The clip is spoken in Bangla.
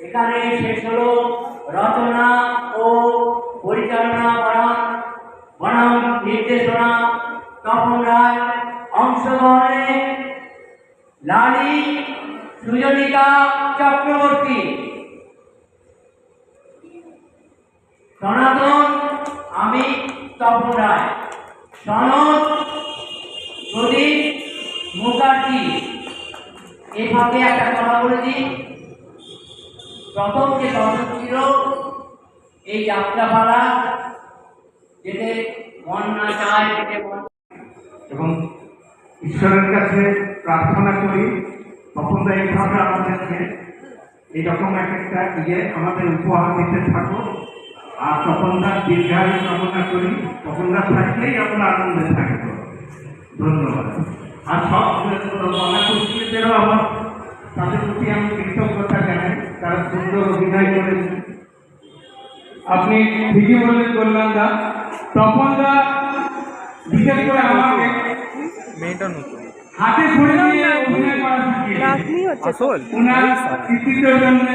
এখানে শেষ হলো রচনা ও পরিচালনা বনাম নির্দেশনা তপন রায়, অংশগ্রহণে লালি সুজনিকা চক্রবর্তী, সনাতন আমি তপন রায়, সনদ প্রদীপ মুখার্জি। এভাবে একটা কথা বলেছি, প্রথম যে দর্শক ছিল এই যাত্রাপালা যেতে মন না চায় এবং ঈশ্বরের কাছে প্রার্থনা করি তপনদা এইভাবে আমাদেরকে এইরকম একটা আমাদের উপহার দিতে থাকো। আর তপনদার দীর্ঘায়ু কামনা করি, তপনদা থাকলেই আমরা আনন্দে থাকবো। ধন্যবাদ। আর সব মহাপুরুষদেরও আমার তাদের প্রতি আমি কৃতজ্ঞতা জানাই, তারা সুন্দর অভিনয় করেছে। আপনি ঠিকই বললেন কল্যাণদা। তপনদা বিশেষ করে আমাকে মেয়েটা নতুন হাতে ধরে নিয়ে অভিনয় করা শিখিয়ে নাতনি হচ্ছে আসল ওনার কৃতিত্বের জন্য